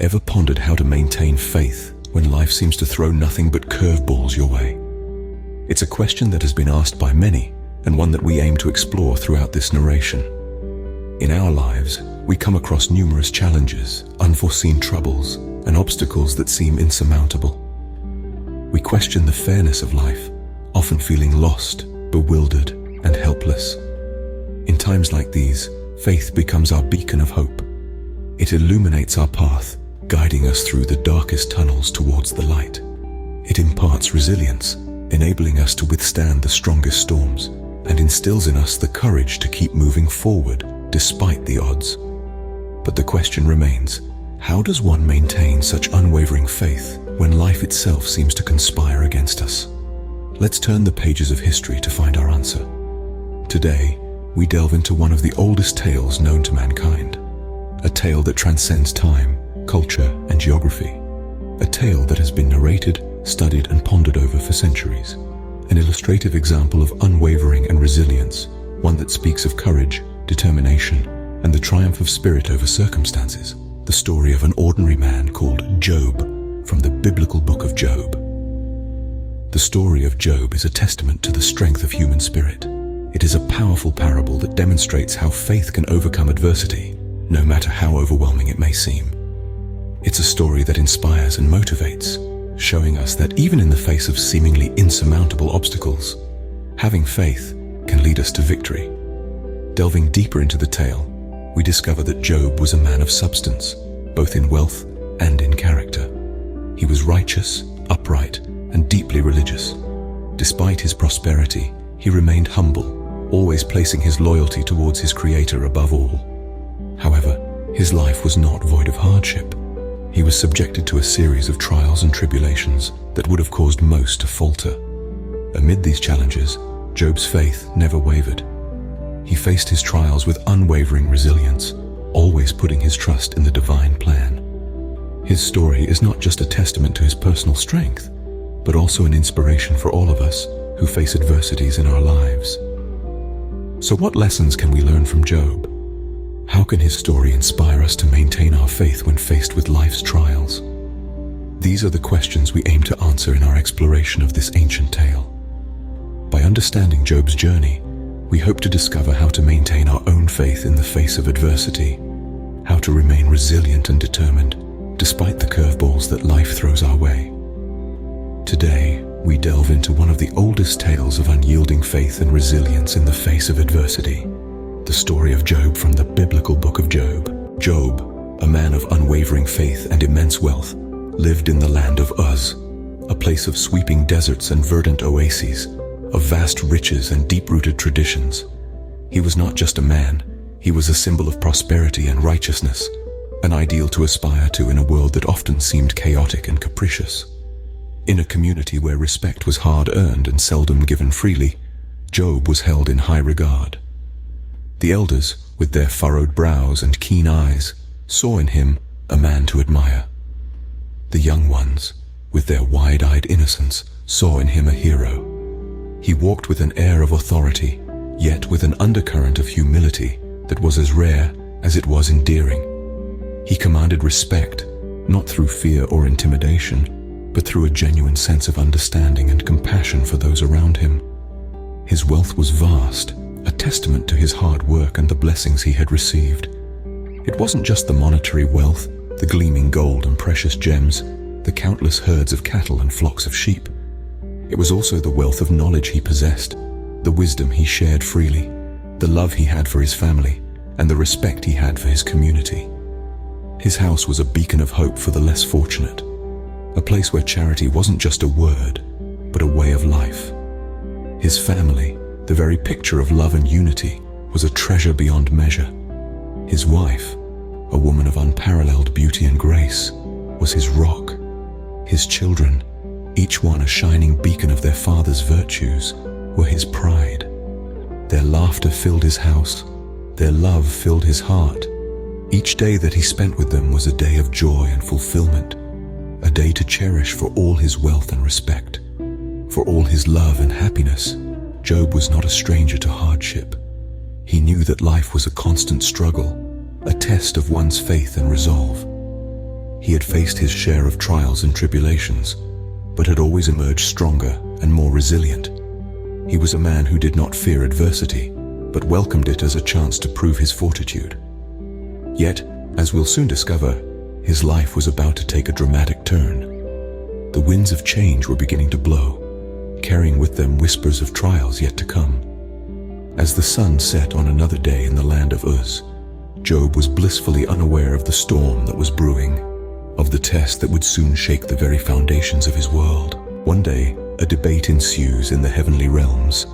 Ever pondered how to maintain faith when life seems to throw nothing but curveballs your way? It's a question that has been asked by many, and one that we aim to explore throughout this narration. In our lives, we come across numerous challenges, unforeseen troubles, and obstacles that seem insurmountable. We question the fairness of life, often feeling lost, bewildered, and helpless. In times like these, faith becomes our beacon of hope. It illuminates our path, guiding us through the darkest tunnels towards the light. It imparts resilience, enabling us to withstand the strongest storms, and instills in us the courage to keep moving forward despite the odds. But the question remains, how does one maintain such unwavering faith when life itself seems to conspire against us? Let's turn the pages of history to find our answer. Today, we delve into one of the oldest tales known to mankind, a tale that transcends time, culture, and geography. A tale that has been narrated, studied, and pondered over for centuries. An illustrative example of unwavering and resilience, one that speaks of courage, determination, and the triumph of spirit over circumstances. The story of an ordinary man called Job, from the biblical book of Job. The story of Job is a testament to the strength of human spirit. It is a powerful parable that demonstrates how faith can overcome adversity, no matter how overwhelming it may seem. It's a story that inspires and motivates, showing us that even in the face of seemingly insurmountable obstacles, having faith can lead us to victory. Delving deeper into the tale, we discover that Job was a man of substance, both in wealth and in character. He was righteous, upright, and deeply religious. Despite his prosperity, he remained humble, always placing his loyalty towards his Creator above all. However, his life was not void of hardship. He was subjected to a series of trials and tribulations that would have caused most to falter. Amid these challenges, Job's faith never wavered. He faced his trials with unwavering resilience, always putting his trust in the divine plan. His story is not just a testament to his personal strength, but also an inspiration for all of us who face adversities in our lives. So what lessons can we learn from Job? How can his story inspire us to maintain our faith when faced with life's trials? These are the questions we aim to answer in our exploration of this ancient tale. By understanding Job's journey, we hope to discover how to maintain our own faith in the face of adversity, how to remain resilient and determined despite the curveballs that life throws our way. Today, we delve into one of the oldest tales of unyielding faith and resilience in the face of adversity. The story of Job from the biblical book of Job. Job, a man of unwavering faith and immense wealth, lived in the land of Uz, a place of sweeping deserts and verdant oases, of vast riches and deep-rooted traditions. He was not just a man, he was a symbol of prosperity and righteousness, an ideal to aspire to in a world that often seemed chaotic and capricious. In a community where respect was hard-earned and seldom given freely, Job was held in high regard. The elders, with their furrowed brows and keen eyes, saw in him a man to admire. The young ones, with their wide-eyed innocence, saw in him a hero. He walked with an air of authority, yet with an undercurrent of humility that was as rare as it was endearing. He commanded respect, not through fear or intimidation, but through a genuine sense of understanding and compassion for those around him. His wealth was vast, a testament to his hard work and the blessings he had received. It wasn't just the monetary wealth, the gleaming gold and precious gems, the countless herds of cattle and flocks of sheep. It was also the wealth of knowledge he possessed, the wisdom he shared freely, the love he had for his family, and the respect he had for his community. His house was a beacon of hope for the less fortunate, a place where charity wasn't just a word, but a way of life. His family, the very picture of love and unity, was a treasure beyond measure. His wife, a woman of unparalleled beauty and grace, was his rock. His children, each one a shining beacon of their father's virtues, were his pride. Their laughter filled his house, their love filled his heart. Each day that he spent with them was a day of joy and fulfillment, a day to cherish for all his wealth and respect. For all his love and happiness, Job was not a stranger to hardship. He knew that life was a constant struggle, a test of one's faith and resolve. He had faced his share of trials and tribulations, but had always emerged stronger and more resilient. He was a man who did not fear adversity, but welcomed it as a chance to prove his fortitude. Yet, as we'll soon discover, his life was about to take a dramatic turn. The winds of change were beginning to blow, carrying with them whispers of trials yet to come. As the sun set on another day in the land of Uz, Job was blissfully unaware of the storm that was brewing, of the test that would soon shake the very foundations of his world. One day, a debate ensues in the heavenly realms.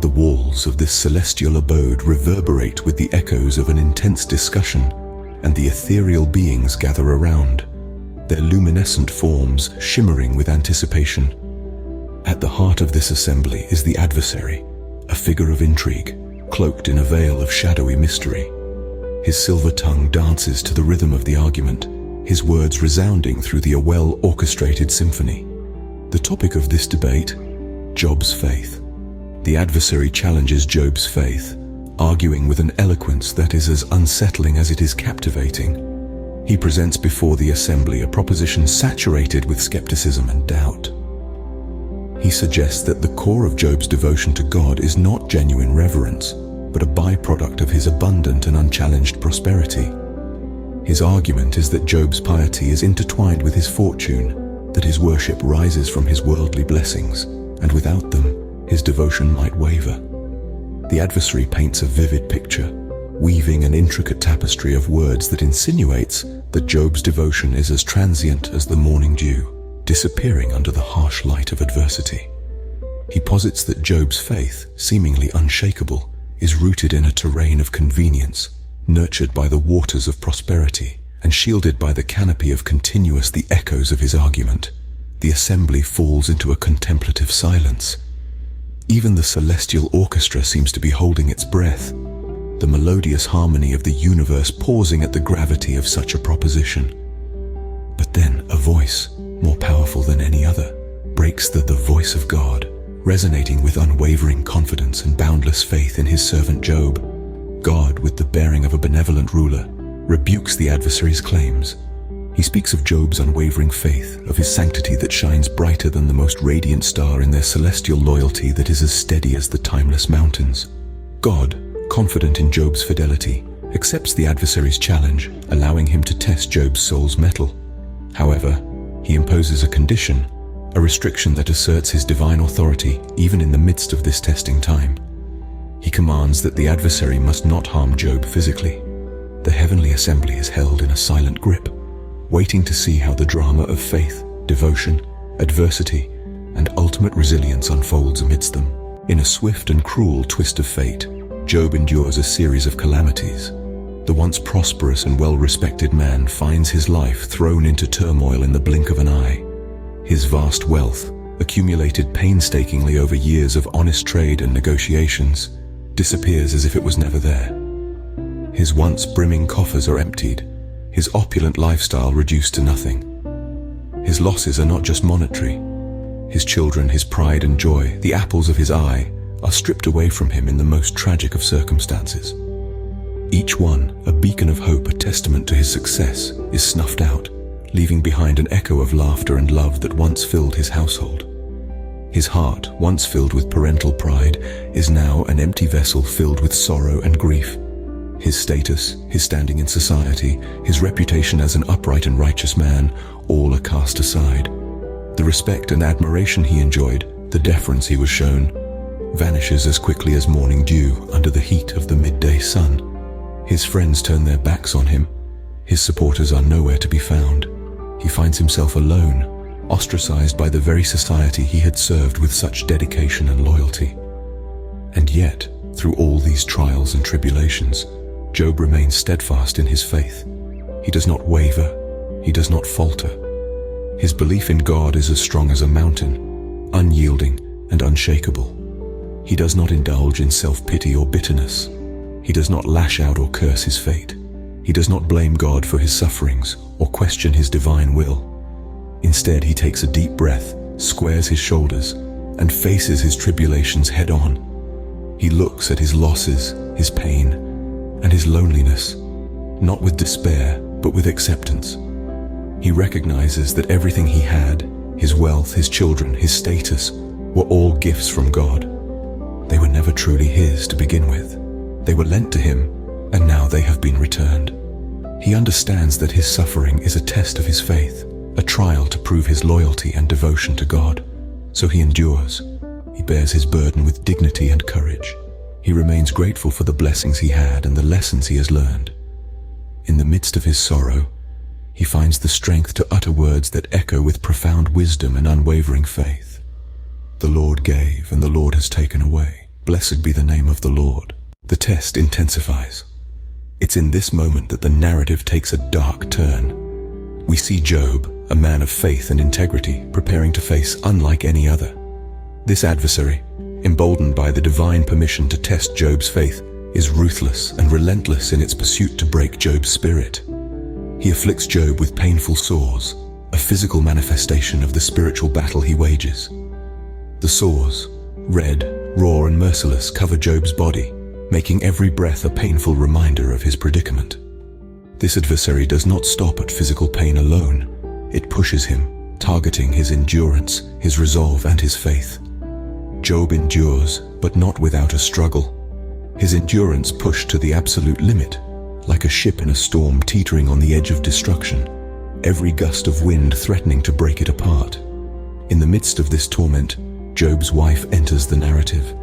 The walls of this celestial abode reverberate with the echoes of an intense discussion, and the ethereal beings gather around, their luminescent forms shimmering with anticipation. At the heart of this assembly is the adversary, a figure of intrigue, cloaked in a veil of shadowy mystery. His silver tongue dances to the rhythm of the argument, his words resounding through the well-orchestrated symphony. The topic of this debate: Job's faith. The adversary challenges Job's faith, arguing with an eloquence that is as unsettling as it is captivating. He presents before the assembly a proposition saturated with skepticism and doubt. He suggests that the core of Job's devotion to God is not genuine reverence, but a byproduct of his abundant and unchallenged prosperity. His argument is that Job's piety is intertwined with his fortune, that his worship rises from his worldly blessings, and without them, his devotion might waver. The adversary paints a vivid picture, weaving an intricate tapestry of words that insinuates that Job's devotion is as transient as the morning dew, disappearing under the harsh light of adversity. He posits that Job's faith, seemingly unshakable, is rooted in a terrain of convenience, nurtured by the waters of prosperity, and shielded by the canopy of the echoes of his argument. The assembly falls into a contemplative silence. Even the celestial orchestra seems to be holding its breath, the melodious harmony of the universe pausing at the gravity of such a proposition. But then a voice, more powerful than any other, breaks the voice of God, resonating with unwavering confidence and boundless faith in his servant Job. God, with the bearing of a benevolent ruler, rebukes the adversary's claims. He speaks of Job's unwavering faith, of his sanctity that shines brighter than the most radiant star, in their celestial loyalty that is as steady as the timeless mountains. God, confident in Job's fidelity, accepts the adversary's challenge, allowing him to test Job's soul's mettle. However, he imposes a condition, a restriction that asserts his divine authority even in the midst of this testing time. He commands that the adversary must not harm Job physically. The heavenly assembly is held in a silent grip, waiting to see how the drama of faith, devotion, adversity, and ultimate resilience unfolds amidst them. In a swift and cruel twist of fate, Job endures a series of calamities. The once prosperous and well-respected man finds his life thrown into turmoil in the blink of an eye. His vast wealth, accumulated painstakingly over years of honest trade and negotiations, disappears as if it was never there. His once brimming coffers are emptied, his opulent lifestyle reduced to nothing. His losses are not just monetary. His children, his pride and joy, the apples of his eye, are stripped away from him in the most tragic of circumstances. Each one, a beacon of hope, a testament to his success, is snuffed out, leaving behind an echo of laughter and love that once filled his household. His heart, once filled with parental pride, is now an empty vessel filled with sorrow and grief. His status, his standing in society, his reputation as an upright and righteous man, all are cast aside. The respect and admiration he enjoyed, the deference he was shown, vanishes as quickly as morning dew under the heat of the midday sun. His friends turn their backs on him. His supporters are nowhere to be found. He finds himself alone, ostracized by the very society he had served with such dedication and loyalty. And yet, through all these trials and tribulations, Job remains steadfast in his faith. He does not waver, he does not falter. His belief in God is as strong as a mountain, unyielding and unshakable. He does not indulge in self-pity or bitterness. He does not lash out or curse his fate. He does not blame God for his sufferings or question his divine will. Instead, he takes a deep breath, squares his shoulders, and faces his tribulations head-on. He looks at his losses, his pain, and his loneliness, not with despair, but with acceptance. He recognizes that everything he had, his wealth, his children, his status, were all gifts from God. They were never truly his to begin with. They were lent to him, and now they have been returned. He understands that his suffering is a test of his faith, a trial to prove his loyalty and devotion to God. So he endures. He bears his burden with dignity and courage. He remains grateful for the blessings he had and the lessons he has learned. In the midst of his sorrow, he finds the strength to utter words that echo with profound wisdom and unwavering faith. The Lord gave, and the Lord has taken away. Blessed be the name of the Lord. The test intensifies. It's in this moment that the narrative takes a dark turn. We see Job, a man of faith and integrity, preparing to face unlike any other. This adversary, emboldened by the divine permission to test Job's faith, is ruthless and relentless in its pursuit to break Job's spirit. He afflicts Job with painful sores, a physical manifestation of the spiritual battle he wages. The sores, red, raw and merciless, cover Job's body, making every breath a painful reminder of his predicament. This adversary does not stop at physical pain alone. It pushes him, targeting his endurance, his resolve and his faith. Job endures, but not without a struggle. His endurance pushed to the absolute limit, like a ship in a storm teetering on the edge of destruction, every gust of wind threatening to break it apart. In the midst of this torment, Job's wife enters the narrative.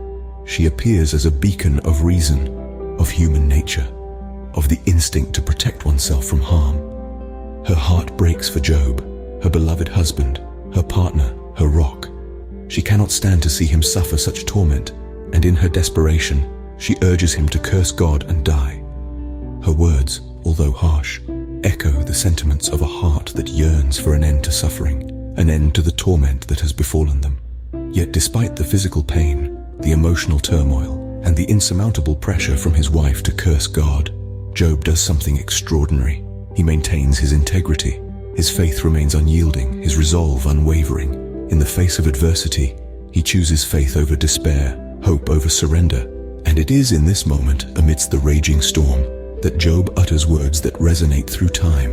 She appears as a beacon of reason, of human nature, of the instinct to protect oneself from harm. Her heart breaks for Job, her beloved husband, her partner, her rock. She cannot stand to see him suffer such torment, and in her desperation, she urges him to curse God and die. Her words, although harsh, echo the sentiments of a heart that yearns for an end to suffering, an end to the torment that has befallen them. Yet despite the physical pain, the emotional turmoil, and the insurmountable pressure from his wife to curse God, Job does something extraordinary. He maintains his integrity. His faith remains unyielding, his resolve unwavering. In the face of adversity, he chooses faith over despair, hope over surrender. And it is in this moment, amidst the raging storm, that Job utters words that resonate through time,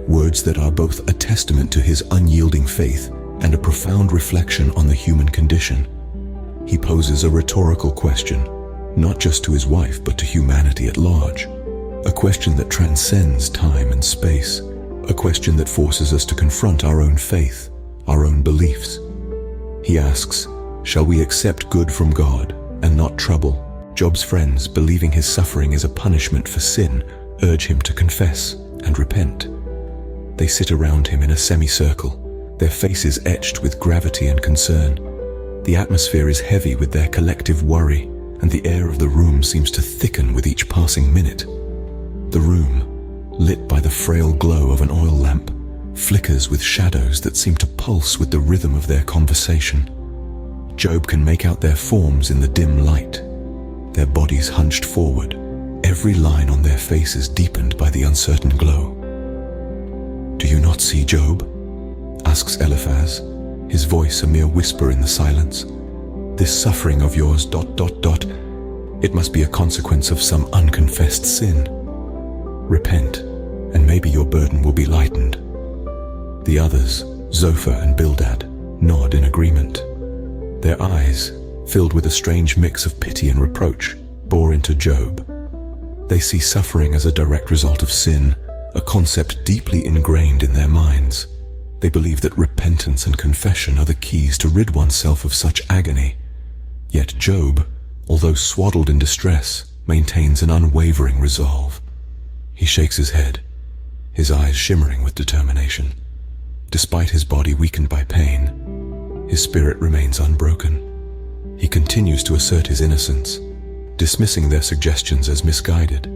words that are both a testament to his unyielding faith and a profound reflection on the human condition. He poses a rhetorical question, not just to his wife but to humanity at large, a question that transcends time and space, a question that forces us to confront our own faith, our own beliefs. He asks, shall we accept good from God and not trouble? Job's friends, believing his suffering is a punishment for sin, urge him to confess and repent. They sit around him in a semicircle, their faces etched with gravity and concern. The atmosphere is heavy with their collective worry, and the air of the room seems to thicken with each passing minute. The room, lit by the frail glow of an oil lamp, flickers with shadows that seem to pulse with the rhythm of their conversation. Job can make out their forms in the dim light, their bodies hunched forward, every line on their faces deepened by the uncertain glow. "Do you not see, Job?" asks Eliphaz, his voice a mere whisper in the silence. "This suffering of yours... It must be a consequence of some unconfessed sin. Repent, and maybe your burden will be lightened." The others, Zophar and Bildad, nod in agreement. Their eyes, filled with a strange mix of pity and reproach, bore into Job. They see suffering as a direct result of sin, a concept deeply ingrained in their minds. They believe that repentance and confession are the keys to rid oneself of such agony. Yet Job, although swaddled in distress, maintains an unwavering resolve. He shakes his head, his eyes shimmering with determination. Despite his body weakened by pain, his spirit remains unbroken. He continues to assert his innocence, dismissing their suggestions as misguided.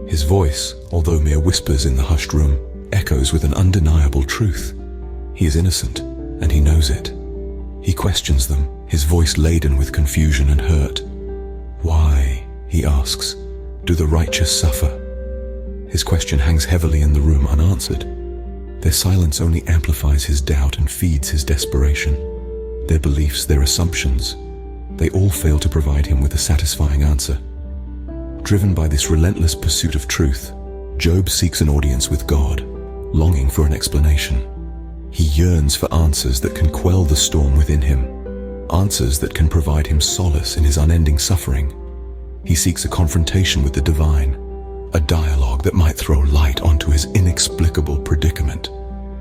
His voice, although mere whispers in the hushed room, echoes with an undeniable truth. He is innocent, and he knows it. He questions them, his voice laden with confusion and hurt. "Why," he asks, "do the righteous suffer?" His question hangs heavily in the room unanswered. Their silence only amplifies his doubt and feeds his desperation. Their beliefs, their assumptions, they all fail to provide him with a satisfying answer. Driven by this relentless pursuit of truth, Job seeks an audience with God. longing for an explanation. He yearns for answers that can quell the storm within him, answers that can provide him solace in his unending suffering. He seeks a confrontation with the divine, a dialogue that might throw light onto his inexplicable predicament.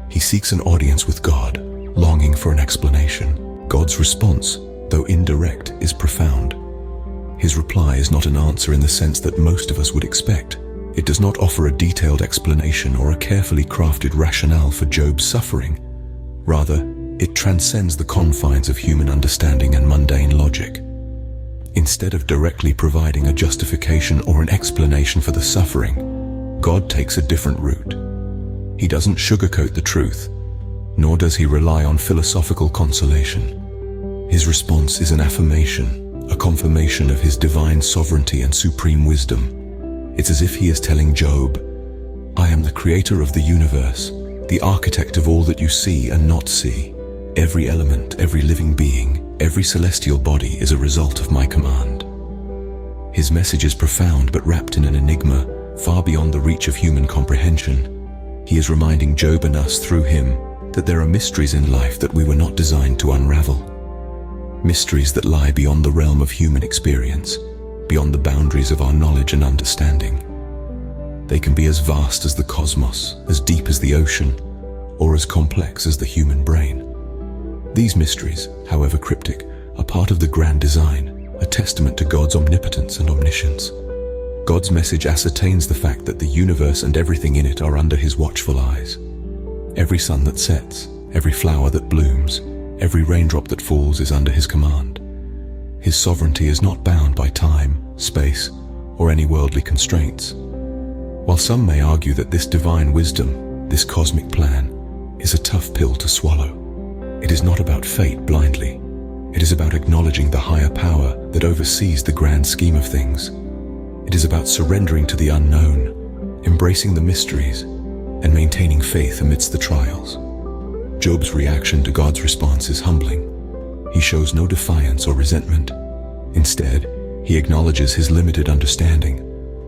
He seeks an audience with God, longing for an explanation. God's response, though indirect, is profound. His reply is not an answer in the sense that most of us would expect. It does not offer a detailed explanation or a carefully crafted rationale for Job's suffering. Rather, it transcends the confines of human understanding and mundane logic. Instead of directly providing a justification or an explanation for the suffering, God takes a different route. He doesn't sugarcoat the truth, nor does he rely on philosophical consolation. His response is an affirmation, a confirmation of his divine sovereignty and supreme wisdom. It's as if he is telling Job, "I am the creator of the universe, the architect of all that you see and not see. Every element, every living being, every celestial body is a result of my command." His message is profound but wrapped in an enigma far beyond the reach of human comprehension. He is reminding Job and us through him that there are mysteries in life that we were not designed to unravel. Mysteries that lie beyond the realm of human experience, beyond the boundaries of our knowledge and understanding. They can be as vast as the cosmos, as deep as the ocean, or as complex as the human brain. These mysteries, however cryptic, are part of the grand design, a testament to God's omnipotence and omniscience. God's message ascertains the fact that the universe and everything in it are under his watchful eyes. Every sun that sets, every flower that blooms, every raindrop that falls is under his command. His sovereignty is not bound by time, space, or any worldly constraints. While some may argue that this divine wisdom, this cosmic plan, is a tough pill to swallow, it is not about fate blindly. It is about acknowledging the higher power that oversees the grand scheme of things. It is about surrendering to the unknown, embracing the mysteries, and maintaining faith amidst the trials. Job's reaction to God's response is humbling. He shows no defiance or resentment. Instead, he acknowledges his limited understanding,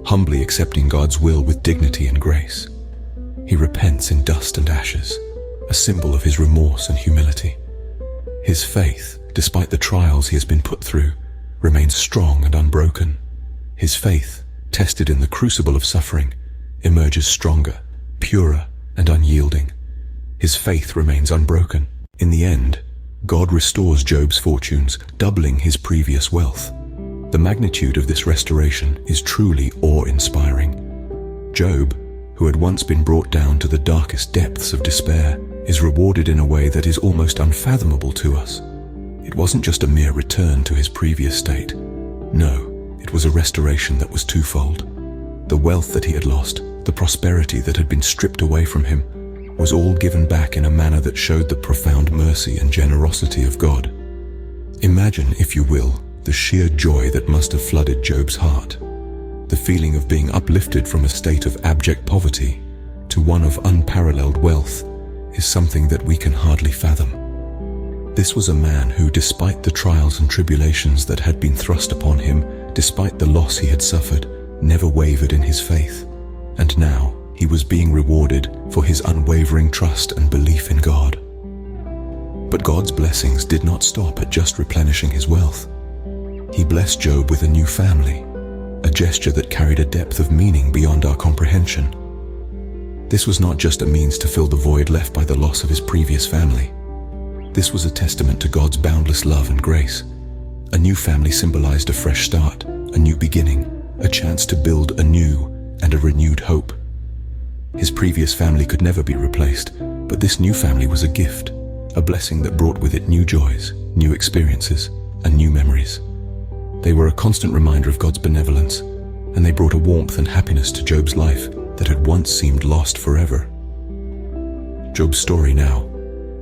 humbly accepting God's will with dignity and grace. He repents in dust and ashes, a symbol of his remorse and humility. His faith, despite the trials he has been put through, remains strong and unbroken. His faith, tested in the crucible of suffering, emerges stronger, purer, and unyielding. His faith remains unbroken. In the end, God restores Job's fortunes, doubling his previous wealth. The magnitude of this restoration is truly awe-inspiring. Job, who had once been brought down to the darkest depths of despair, is rewarded in a way that is almost unfathomable to us. It wasn't just a mere return to his previous state. No, it was a restoration that was twofold. The wealth that he had lost, the prosperity that had been stripped away from him, was all given back in a manner that showed the profound mercy and generosity of God. Imagine, if you will, the sheer joy that must have flooded Job's heart. The feeling of being uplifted from a state of abject poverty to one of unparalleled wealth is something that we can hardly fathom. This was a man who, despite the trials and tribulations that had been thrust upon him, despite the loss he had suffered, never wavered in his faith. And now, he was being rewarded for his unwavering trust and belief in God. But God's blessings did not stop at just replenishing his wealth. He blessed Job with a new family, a gesture that carried a depth of meaning beyond our comprehension. This was not just a means to fill the void left by the loss of his previous family. This was a testament to God's boundless love and grace. A new family symbolized a fresh start, a new beginning, a chance to build a new and a renewed hope. His previous family could never be replaced, but this new family was a gift, a blessing that brought with it new joys, new experiences, and new memories. They were a constant reminder of God's benevolence, and they brought a warmth and happiness to Job's life that had once seemed lost forever. Job's story now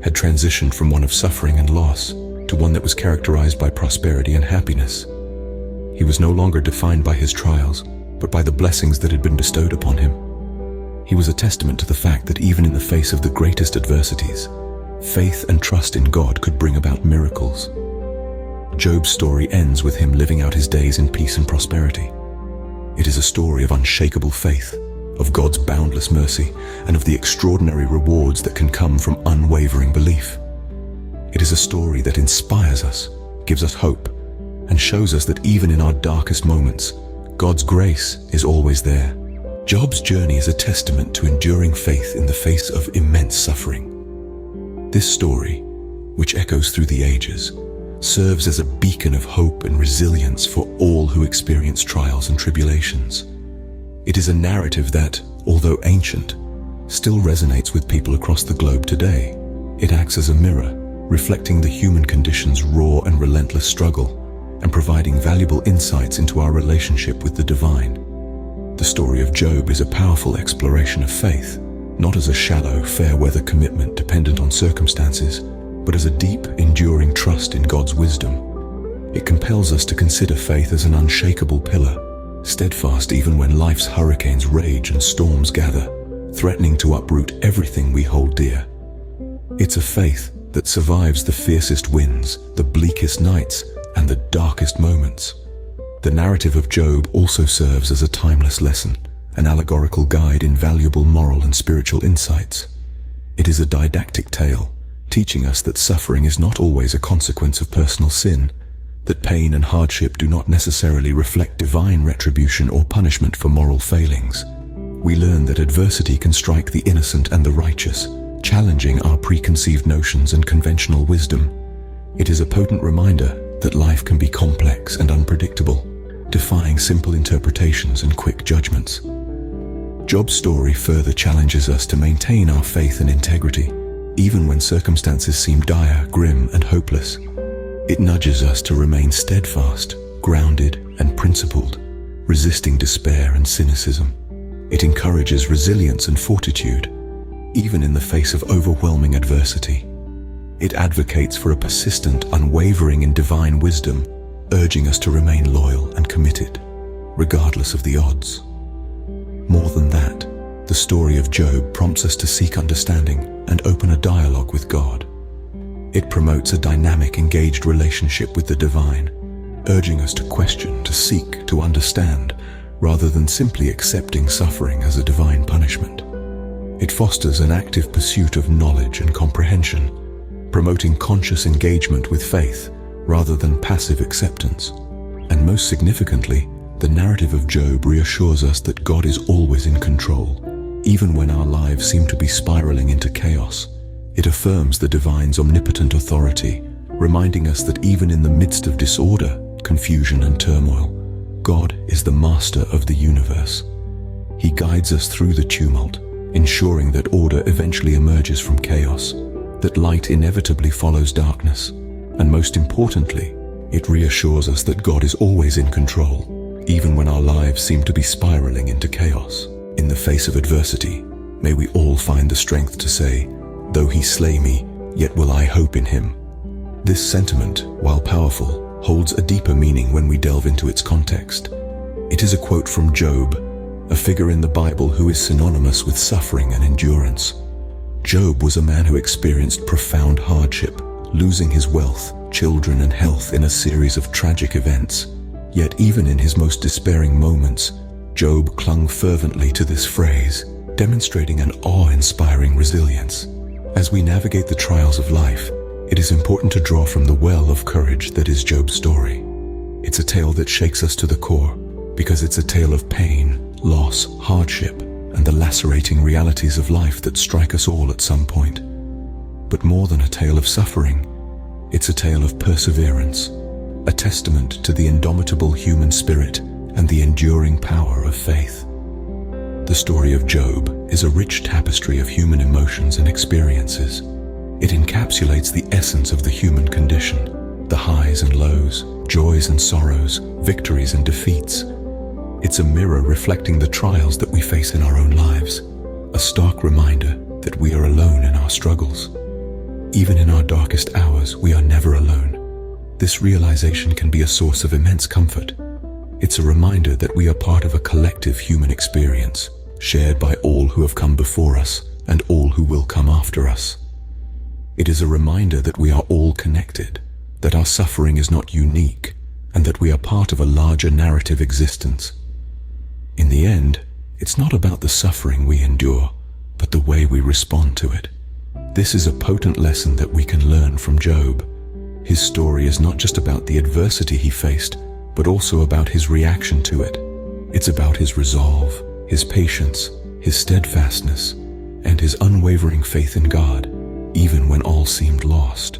had transitioned from one of suffering and loss to one that was characterized by prosperity and happiness. He was no longer defined by his trials, but by the blessings that had been bestowed upon him. He was a testament to the fact that even in the face of the greatest adversities, faith and trust in God could bring about miracles. Job's story ends with him living out his days in peace and prosperity. It is a story of unshakable faith, of God's boundless mercy, and of the extraordinary rewards that can come from unwavering belief. It is a story that inspires us, gives us hope, and shows us that even in our darkest moments, God's grace is always there. Job's journey is a testament to enduring faith in the face of immense suffering. This story, which echoes through the ages, serves as a beacon of hope and resilience for all who experience trials and tribulations. It is a narrative that, although ancient, still resonates with people across the globe today. It acts as a mirror, reflecting the human condition's raw and relentless struggle, and providing valuable insights into our relationship with the divine. The story of Job is a powerful exploration of faith, not as a shallow, fair-weather commitment dependent on circumstances, but as a deep, enduring trust in God's wisdom. It compels us to consider faith as an unshakable pillar, steadfast even when life's hurricanes rage and storms gather, threatening to uproot everything we hold dear. It's a faith that survives the fiercest winds, the bleakest nights, and the darkest moments. The narrative of Job also serves as a timeless lesson, an allegorical guide in valuable moral and spiritual insights. It is a didactic tale, teaching us that suffering is not always a consequence of personal sin, that pain and hardship do not necessarily reflect divine retribution or punishment for moral failings. We learn that adversity can strike the innocent and the righteous, challenging our preconceived notions and conventional wisdom. It is a potent reminder that life can be complex and unpredictable, defying simple interpretations and quick judgments. Job's story further challenges us to maintain our faith and integrity, even when circumstances seem dire, grim, and hopeless. It nudges us to remain steadfast, grounded, and principled, resisting despair and cynicism. It encourages resilience and fortitude, even in the face of overwhelming adversity. It advocates for a persistent unwavering in divine wisdom, urging us to remain loyal and committed, regardless of the odds. More than that, the story of Job prompts us to seek understanding and open a dialogue with God. It promotes a dynamic, engaged relationship with the divine, urging us to question, to seek, to understand, rather than simply accepting suffering as a divine punishment. It fosters an active pursuit of knowledge and comprehension, promoting conscious engagement with faith rather than passive acceptance. And most significantly, the narrative of Job reassures us that God is always in control, even when our lives seem to be spiraling into chaos. It affirms the divine's omnipotent authority, reminding us that even in the midst of disorder, confusion, and turmoil, God is the master of the universe. He guides us through the tumult, ensuring that order eventually emerges from chaos, that light inevitably follows darkness, and most importantly, it reassures us that God is always in control, even when our lives seem to be spiraling into chaos. In the face of adversity, may we all find the strength to say, "Though he slay me, yet will I hope in him." This sentiment, while powerful, holds a deeper meaning when we delve into its context. It is a quote from Job, a figure in the Bible who is synonymous with suffering and endurance. Job was a man who experienced profound hardship, losing his wealth, children, and health in a series of tragic events. Yet even in his most despairing moments, Job clung fervently to this phrase, demonstrating an awe-inspiring resilience. As we navigate the trials of life, it is important to draw from the well of courage that is Job's story. It's a tale that shakes us to the core, because it's a tale of pain, loss, hardship, and the lacerating realities of life that strike us all at some point. But more than a tale of suffering, it's a tale of perseverance, a testament to the indomitable human spirit and the enduring power of faith. The story of Job is a rich tapestry of human emotions and experiences. It encapsulates the essence of the human condition, the highs and lows, joys and sorrows, victories and defeats. It's a mirror reflecting the trials that we face in our own lives, a stark reminder that we are alone in our struggles. Even in our darkest hours, we are never alone. This realization can be a source of immense comfort. It's a reminder that we are part of a collective human experience, shared by all who have come before us and all who will come after us. It is a reminder that we are all connected, that our suffering is not unique, and that we are part of a larger narrative existence. In the end, It's not about the suffering we endure, but the way we respond to it. This is a potent lesson that we can learn from Job. His story is not just about the adversity he faced, but also about his reaction to it. It's about his resolve, his patience, his steadfastness, and his unwavering faith in God, even when all seemed lost.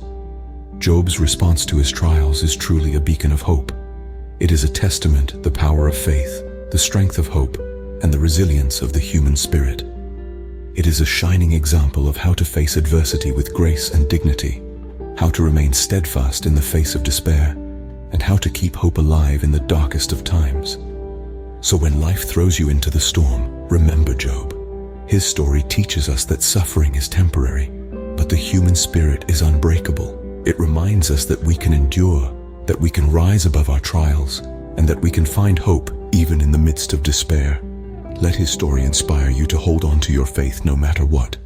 Job's response to his trials is truly a beacon of hope. It is a testament to the power of faith, the strength of hope, and the resilience of the human spirit. It is a shining example of how to face adversity with grace and dignity, how to remain steadfast in the face of despair, and how to keep hope alive in the darkest of times. So when life throws you into the storm, remember Job. His story teaches us that suffering is temporary, but the human spirit is unbreakable. It reminds us that we can endure, that we can rise above our trials, and that we can find hope even in the midst of despair. Let his story inspire you to hold on to your faith no matter what.